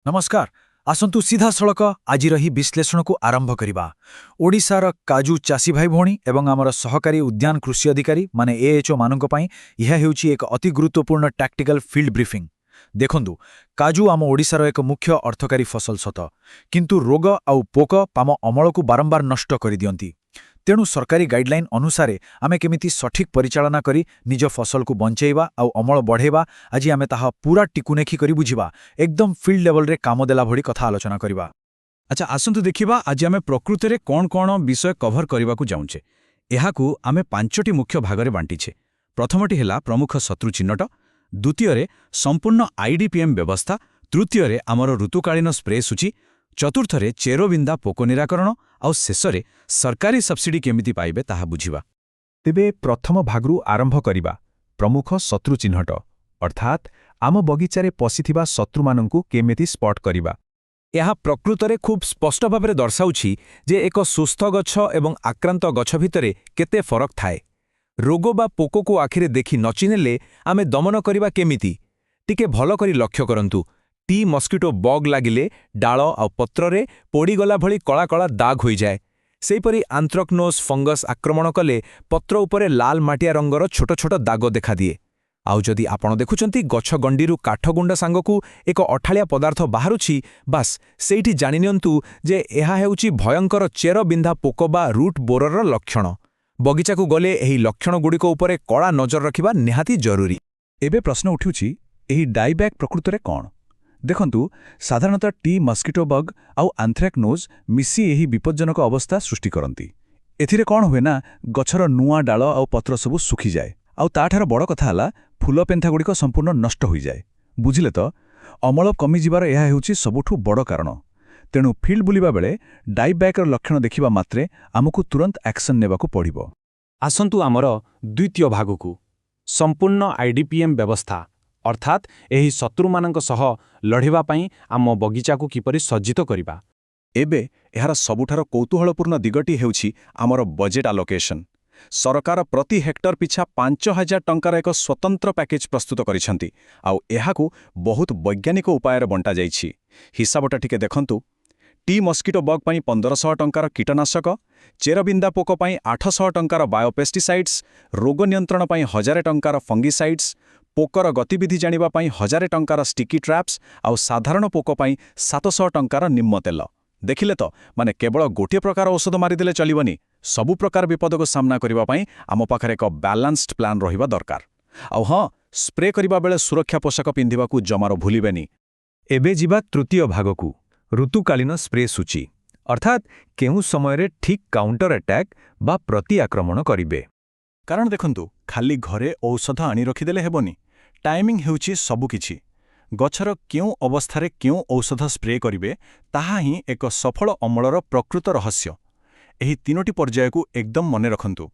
नमस्कार आसंतु सीधा सड़क आज विश्लेषण को आरंभ करवा। ओडिशार काजू चाषी भाई भौणी एवं आमर सहकारी उद्यान कृषि अधिकारी माने एएचओ मानक पई यह हेउची एक अति गुरुत्वपूर्ण टैक्टिकल फील्ड ब्रीफिंग। देखंतु काजू आम ओडिशार एक मुख्य अर्थकारी फसल सत किंतु रोग आउ पोक आम अमल को बारंबार नष्ट कर दियंती। तेणु सरकारी गाइडलाइन अनुसार आमे केमिति सठिक परिचालना करी निज फसल को बंचेवा आउ अमल बढ़ेवा आज आमे ताहा पूरा टिकुनेखी करी बुझिबा एकदम फील्ड लेवल रे काम देला भड़ी कथा आलोचना करिबा। अच्छा आसंतु देखिबा आज आमे प्रकृति रे कोन कोन विषय कभर करबा को जाउछे। एहाकू आमे पांचटी मुख्य भागरे बांटीछे। प्रथमटी हेला प्रमुख शत्रु चिन्हट, द्वितीय रे संपूर्ण आईडीपीएम व्यवस्था, तृतीय रे आमर ऋतुकालीन स्प्रे सूची, चतुर्थ रे चेरोबिंदा पोक निराकरण आउ शेष रे सरकारी सब्सिडी केमिति पाइबे ताहा बुझिबा। तेबे प्रथम भागरू आरंभ करिबा प्रमुख शत्रु चिन्हट अर्थात आम बगीचारे पसिथिबा शत्रुमानंकु केमिति स्पॉट करिबा। ଏହା ପ୍ରକୃତରେ ଖୁବ୍ ସ୍ପଷ୍ଟ ଭାବରେ ଦର୍ଶାଉଛି ଯେ ଏକ ସୁସ୍ଥ ଗଛ ଏବଂ ଆକ୍ରାନ୍ତ ଗଛ ଭିତରେ କେତେ ଫରକ ଥାଏ। ରୋଗ ବା ପୋକକୁ ଆଖିରେ ଦେଖି ନଚିନେଲେ ଆମେ ଦମନ କରିବା କେମିତି? ଟିକେ ଭଲ କରି ଲକ୍ଷ୍ୟ କରନ୍ତୁ। ଟି ମସ୍କିଟୋ ବଗ୍ ଲାଗିଲେ ଡାଳ ଆଉ ପତ୍ରରେ ପୋଡ଼ିଗଲା ଭଳି କଳା କଳା ଦାଗ ହୋଇଯାଏ। ସେହିପରି ଆନ୍ଥ୍ରାକ୍ନୋଜ ଫଙ୍ଗସ୍ ଆକ୍ରମଣ କଲେ ପତ୍ର ଉପରେ ଲାଲ ମାଟିଆ ରଙ୍ଗର ଛୋଟ ଛୋଟ ଦାଗ ଦେଖାଦିଏ। ଆଉ ଯଦି ଆପଣ ଦେଖୁଛନ୍ତି ଗଛ ଗଣ୍ଡିରୁ କାଠଗୁଣ୍ଡ ସାଙ୍ଗକୁ ଏକ ଅଠାଳିଆ ପଦାର୍ଥ ବାହାରୁଛି, ବାସ୍ ସେଇଠି ଜାଣିନିଅନ୍ତୁ ଯେ ଏହା ହେଉଛି ଭୟଙ୍କର ଚେରବିନ୍ଧା ପୋକ ବା ରୁଟ୍ ବୋରର ଲକ୍ଷଣ। ବଗିଚାକୁ ଗଲେ ଏହି ଲକ୍ଷଣଗୁଡ଼ିକ ଉପରେ କଡ଼ା ନଜର ରଖିବା ନିହାତି ଜରୁରୀ। ଏବେ ପ୍ରଶ୍ନ ଉଠୁଛି ଏହି ଡାଇବ୍ୟାକ୍ ପ୍ରକୃତରେ କ'ଣ? ଦେଖନ୍ତୁ ସାଧାରଣତଃ ଟି ମସ୍କିଟୋ ବଗ୍ ଆଉ ଆନ୍ଥ୍ରାକ୍ନୋଜ ମିଶି ଏହି ବିପଜ୍ଜନକ ଅବସ୍ଥା ସୃଷ୍ଟି କରନ୍ତି। ଏଥିରେ କ'ଣ ହୁଏ ନା ଗଛର ନୂଆ ଡାଳ ଆଉ ପତ୍ର ସବୁ ଶୁଖିଯାଏ ଆଉ ତାଠାରୁ ବଡ଼ କଥା ହେଲା ଫୁଲ ପେନ୍ଥାଗୁଡ଼ିକ ସମ୍ପୂର୍ଣ୍ଣ ନଷ୍ଟ ହୋଇଯାଏ। ବୁଝିଲେ ତ? ଅମଳ କମିଯିବାର ଏହା ହେଉଛି ସବୁଠୁ ବଡ଼ କାରଣ। ତେଣୁ ଫିଲ୍ଡ ବୁଲିବା ବେଳେ ଡାଇବ୍ୟାକ୍ର ଲକ୍ଷଣ ଦେଖିବା ମାତ୍ରେ ଆମକୁ ତୁରନ୍ତ ଆକ୍ସନ୍ ନେବାକୁ ପଡ଼ିବ। ଆସନ୍ତୁ ଆମର ଦ୍ୱିତୀୟ ଭାଗକୁ, ସମ୍ପୂର୍ଣ୍ଣ ଆଇଡିପିଏମ୍ ବ୍ୟବସ୍ଥା ଅର୍ଥାତ୍ ଏହି ଶତ୍ରୁମାନଙ୍କ ସହ ଲଢ଼ିବା ପାଇଁ ଆମ ବଗିଚାକୁ କିପରି ସଜ୍ଜିତ କରିବା। ଏବେ ଏହାର ସବୁଠାରୁ କୌତୂହଳପୂର୍ଣ୍ଣ ଦିଗଟି ହେଉଛି ଆମର ବଜେଟ୍ ଆଲୋକେସନ୍। ସରକାର ପ୍ରତି ହେକ୍ଟର ପିଛା 5,000 ଟଙ୍କାର ଏକ ସ୍ୱତନ୍ତ୍ର ପ୍ୟାକେଜ ପ୍ରସ୍ତୁତ କରିଛନ୍ତି ଆଉ ଏହାକୁ ବହୁତ ବୈଜ୍ଞାନିକ ଉପାୟରେ ବଣ୍ଟାଯାଇଛି। ହିସାବଟା ଟିକେ ଦେଖନ୍ତୁ। ଟି ମସ୍କିଟୋ ବଗ୍ ପାଇଁ 1,500 ଟଙ୍କାର କୀଟନାଶକ, ଚେରବିନ୍ଧା ପୋକ ପାଇଁ 800 ଟଙ୍କାର ବାୟୋପେଷ୍ଟିସାଇଡ୍ସ, ରୋଗ ନିୟନ୍ତ୍ରଣ ପାଇଁ 1,000 ଟଙ୍କାର ଫଙ୍ଗିସାଇଡ୍ସ, ପୋକର ଗତିବିଧି ଜାଣିବା ପାଇଁ 1,000 ଟଙ୍କାର ଷ୍ଟିକି ଟ୍ରାପ୍ସ ଆଉ ସାଧାରଣ ପୋକ ପାଇଁ 700 ଟଙ୍କାର ନିମ୍ମ ତେଲ। ଦେଖିଲେ ତ, ମାନେ କେବଳ ଗୋଟିଏ ପ୍ରକାର ଔଷଧ ମାରିଦେଲେ ଚଳିବନି। ସବୁ ପ୍ରକାର ବିପଦକୁ ସାମ୍ନା କରିବା ପାଇଁ ଆମ ପାଖରେ ଏକ ବାଲାନ୍ସଡ୍ ପ୍ଲାନ୍ ରହିବା ଦରକାର। ଆଉ ହଁ, ସ୍ପ୍ରେ କରିବା ବେଳେ ସୁରକ୍ଷା ପୋଷାକ ପିନ୍ଧିବାକୁ ଜମାରୁ ଭୁଲିବେନି। ଏବେ ଯିବା ତୃତୀୟ ଭାଗକୁ, ଋତୁକାଳୀନ ସ୍ପ୍ରେ ସୂଚୀ ଅର୍ଥାତ୍ କେଉଁ ସମୟରେ ଠିକ୍ କାଉଣ୍ଟର ଆଟାକ୍ ବା ପ୍ରତି ଆକ୍ରମଣ କରିବେ। କାରଣ ଦେଖନ୍ତୁ, ଖାଲି ଘରେ ଔଷଧ ଆଣି ରଖିଦେଲେ ହେବନି। ଟାଇମିଂ ହେଉଛି ସବୁକିଛି। ଗଛର କେଉଁ ଅବସ୍ଥାରେ କେଉଁ ଔଷଧ ସ୍ପ୍ରେ କରିବେ ତାହା ହିଁ ଏକ ସଫଳ ଅମଳର ପ୍ରକୃତ ରହସ୍ୟ। ଏହି ତିନୋଟି ପର୍ଯ୍ୟାୟକୁ ଏକଦମ ମନେ ରଖନ୍ତୁ।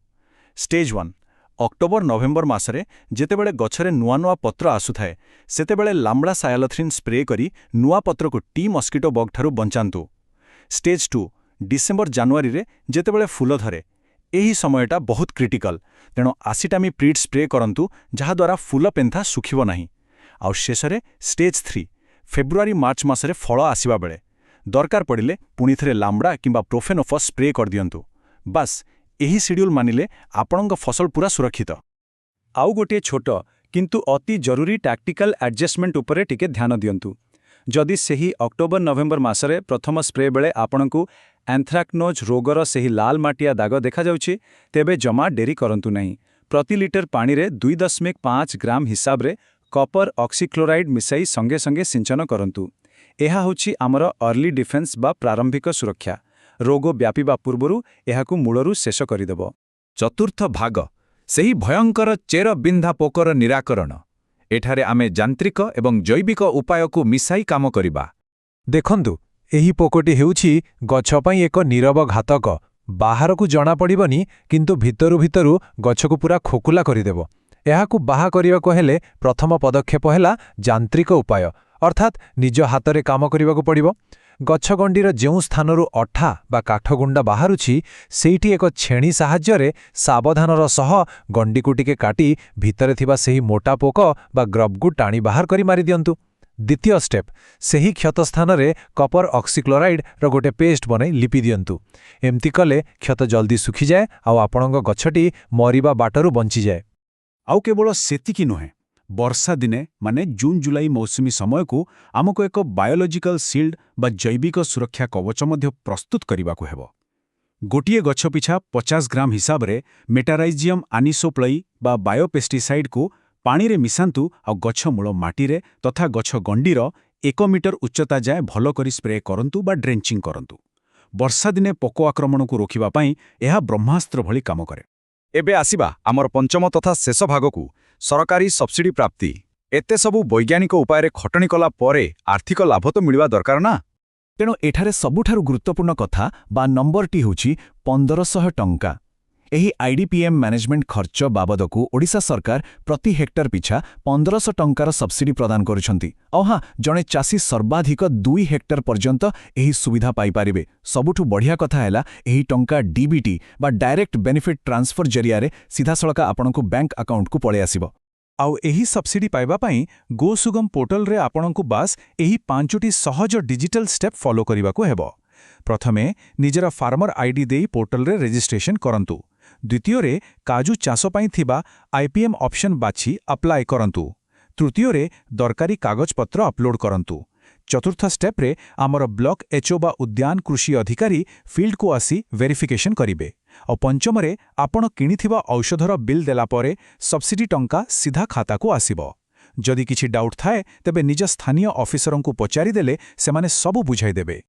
ଷ୍ଟେଜ୍ 1 ଅକ୍ଟୋବର ନଭେମ୍ବର ମାସରେ ଯେତେବେଳେ ଗଛରେ ନୂଆ ନୂଆ ପତ୍ର ଆସୁଥାଏ, ସେତେବେଳେ ଲାମ୍ବଡ଼ା ସାୟାଲୋଥ୍ରିନ୍ ସ୍ପ୍ରେ କରି ନୂଆ ପତ୍ରକୁ ଟି ମସ୍କିଟୋ ବଗ୍ଠାରୁ ବଞ୍ଚାନ୍ତୁ। ଷ୍ଟେଜ୍ 2 ଡିସେମ୍ବର ଜାନୁଆରୀରେ ଯେତେବେଳେ ଫୁଲ ଧରେ, ଏହି ସମୟଟା ବହୁତ କ୍ରିଟିକାଲ। ତେଣୁ ଆସିଟାମିପ୍ରିଡ୍ ସ୍ପ୍ରେ କରନ୍ତୁ, ଯାହାଦ୍ୱାରା ଫୁଲ ପେନ୍ଥା ଶୁଖିବ ନାହିଁ। ଆଉ ଶେଷରେ ଷ୍ଟେଜ୍ 3 ଫେବୃଆରୀ ମାର୍ଚ୍ଚ ମାସରେ ଫଳ ଆସିବା ବେଳେ ଦରକାର ପଡ଼ିଲେ ପୁଣିଥରେ ଲାମ୍ବଡ଼ା କିମ୍ବା ପ୍ରୋଫେନୋଫସ୍ ସ୍ପ୍ରେ କରିଦିଅନ୍ତୁ। ବାସ୍ ଏହି ସିଡ୍ୟୁଲ୍ ମାନିଲେ ଆପଣଙ୍କ ଫସଲ ପୁରା ସୁରକ୍ଷିତ। ଆଉ ଗୋଟିଏ ଛୋଟ କିନ୍ତୁ ଅତି ଜରୁରୀ ଟାକ୍ଟିକାଲ ଆଡଜଷ୍ଟମେଣ୍ଟ ଉପରେ ଟିକେ ଧ୍ୟାନ ଦିଅନ୍ତୁ। ଯଦି ସେହି ଅକ୍ଟୋବର ନଭେମ୍ବର ମାସରେ ପ୍ରଥମ ସ୍ପ୍ରେ ବେଳେ ଆପଣଙ୍କୁ ଆନ୍ଥ୍ରାକ୍ନୋଜ ରୋଗର ସେହି ଲାଲ ମାଟିଆ ଦାଗ ଦେଖାଯାଉଛି, ତେବେ ଜମା ଡେରି କରନ୍ତୁ ନାହିଁ। ପ୍ରତି ଲିଟର ପାଣିରେ 2.5 ଗ୍ରାମ ହିସାବରେ କପର ଅକ୍ସିକ୍ଲୋରାଇଡ୍ ମିଶାଇ ସଙ୍ଗେ ସଙ୍ଗେ ସିଞ୍ଚନ କରନ୍ତୁ। ଏହା ହେଉଛି ଆମର ଅର୍ଲି ଡିଫେନ୍ସ ବା ପ୍ରାରମ୍ଭିକ ସୁରକ୍ଷା। ରୋଗ ବ୍ୟାପିବା ପୂର୍ବରୁ ଏହାକୁ ମୂଳରୁ ଶେଷ କରିଦେବ। ଚତୁର୍ଥ ଭାଗ, ସେହି ଭୟଙ୍କର ଚେରବିନ୍ଧା ପୋକର ନିରାକରଣ। ଏଠାରେ ଆମେ ଯାନ୍ତ୍ରିକ ଏବଂ ଜୈବିକ ଉପାୟକୁ ମିଶାଇ କାମ କରିବା। ଦେଖନ୍ତୁ, ଏହି ପୋକଟି ହେଉଛି ଗଛ ପାଇଁ ଏକ ନୀରବ ଘାତକ। ବାହାରକୁ ଜଣାପଡ଼ିବନି, କିନ୍ତୁ ଭିତରୁ ଭିତରୁ ଗଛକୁ ପୁରା ଖୋକୁଲା କରିଦେବ। ଏହାକୁ ବାହା କରିବାକୁ ହେଲେ ପ୍ରଥମ ପଦକ୍ଷେପ ହେଲା ଯାନ୍ତ୍ରିକ ଉପାୟ ଅର୍ଥାତ୍ ନିଜ ହାତରେ କାମ କରିବାକୁ ପଡ଼ିବ। ଗଛ ଗଣ୍ଡିର ଯେଉଁ ସ୍ଥାନରୁ ଅଠା ବା କାଠଗୁଣ୍ଡା ବାହାରୁଛି, ସେଇଠି ଏକ ଛେଣି ସାହାଯ୍ୟରେ ସାବଧାନର ସହ ଗଣ୍ଡିକୁ ଟିକେ କାଟି ଭିତରେ ଥିବା ସେହି ମୋଟା ପୋକ ବା ଗ୍ରବ୍କୁ ଟାଣି ବାହାର କରି ମାରିଦିଅନ୍ତୁ। द्वितीय स्टेप सही क्षत स्थान रे कपर ऑक्सीक्लोराइड रो गोटे पेस्ट बनै लिपि दियंतु एमती कले क्षत जल्दी सुखी जाए आ आपणक गछटी मरिबा बाटरू बंची जाए। आउ केवल सेतिकी नुहे वर्षा दिने माने जून जुलाई मौसुमी समय को आमको एक बायोलॉजिकल सील्ड बा जैविक सुरक्षा कवच मध्य प्रस्तुत करबाकू हेबो। गोटिए गछ पिछा 50 ग्राम हिसाब रे मेटाराइजियम आनिसोप्लई बा बायोपेस्टिसाइड को पानी रे मिसांतु आ गछ मूल माटी रे तथा गछ गंडीर 1 मीटर उच्चता जाए भलो करी स्प्रे करंतु बा ड्रेंचिंग करंतु। वर्षा दिने पोको आक्रमण को रोकिबा पाई एहा ब्रह्मास्त्र भली काम करे। एबे आसिबा आमर पंचम तथा शेष भागकू सरकारी सब्सिडी प्राप्ति। एते सबु वैज्ञानिक उपाय खटणी कला परे आर्थिक लाभ तो मिलवा दरकार ना। तेणु एठारे सबुठारु गुरुत्वपूर्ण कथा बा नंबरटी होची 1500 टंका। एही आईडीपीएम मैनेजमेंट खर्च बाबदकू ओडिशा सरकार प्रति हेक्टर पिछा 1500 टंकार सब्सिडी प्रदान करुछंती। औ हाँ जणे चासी सर्वाधिक 2 हेक्टर पर्यंत एही सुविधा पाई पारिबे। सबुठु बढ़िया कथा हैला एही टंका डीबीटी बा डायरेक्ट बेनिफिट ट्रांसफर जरिया सीधा सड़का आपणकू बैंक अकाउंट को पळे आसिबो। आउ एही सब्सिडी पाइबा पाई गो सुगम पोर्टल रे आपणकू बास एही 5टी सहज डिजिटल स्टेप फॉलो करिबाकू हेबो। प्रथमे निजरा फार्मर आईडी देई पोर्टल रे रजिस्ट्रेशन करंतु। द्वितीय रे काजू चाष पाई थिबा आईपीएम ऑप्शन बाछि अप्लाई करंतु। तृतीय रे दरकारी कागजपत्र अपलोड करंतु। चतुर्थ स्टेप रे आमर ब्लॉक एचओ बा उद्यान कृषि अधिकारी फील्ड को आसी वेरिफिकेशन करिवे। और पंचम रे आपण किनिथिबा औषधर बिल देला परे सब्सिडी टंका सीधा खाता को आसिबो। जदि किछि डाउट थाए तेबे निज स्थानीय ऑफिसरन को पचारि देले सेमाने सब बुझाई देबे।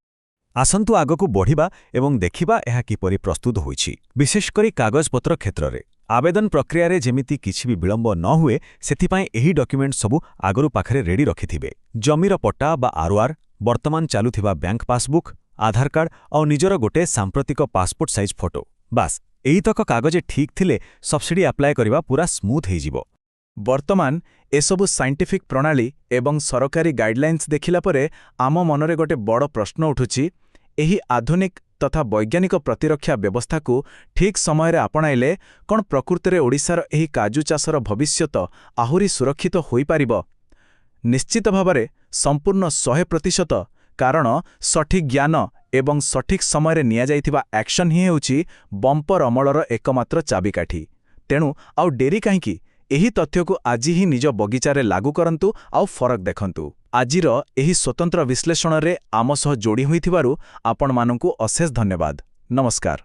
आसंतु आगकू बढ़िबा एवं देखिबा एहा किपरि प्रस्तुत होईछि। विशेष करी कागजपत्र क्षेत्र रे आवेदन प्रक्रिया रे जेमिति किछि भी विलंब न हुए सेथिपाई एही डॉक्यूमेंट सबु आगरु पाखरे रेडी रखिथिबे। जमीर पट्टा बा आरओआर, वर्तमान चालुथिबा बैंक पासबुक, आधार कार्ड और निजर गोटे सांप्रतिक पासपोर्ट साइज फोटो। बास एही तक कागजे ठीक थिले सब्सिडी अप्लाई करिबा पूरा स्मूथ हेजिबो। वर्तमान एसबु साइंटिफिक प्रणाली एवं सरकारी गाइडलाइंस देखिला परे आम मनरे गोटे बड़ प्रश्न उठुछि एही आधुनिक तथा वैज्ञानिक प्रतिरक्षा व्यवस्था को ठीक समय रे आपणाइले कौन प्रकृति रे ओडिशार एही काजू चाषर भविष्यत आहुरी सुरक्षित होई पारिबो। निश्चित भावरे संपूर्ण 100%, कारण सठिक ज्ञान एवं सठिक समय रे निया जाइथिबा एक्शन ही हेउछि बंपर अमलर एकमात्र चाबिकाठी। तेणु आउ डेरी काहींकी एही तथ्य को आज ही निज बगीचारे लागू करंतु आउ फरक देखंतु। आजिर एही स्वतंत्र विश्लेषण रे आम सह जोड़ी होइथिबारु आपण माननकु अशेष धन्यवाद। नमस्कार।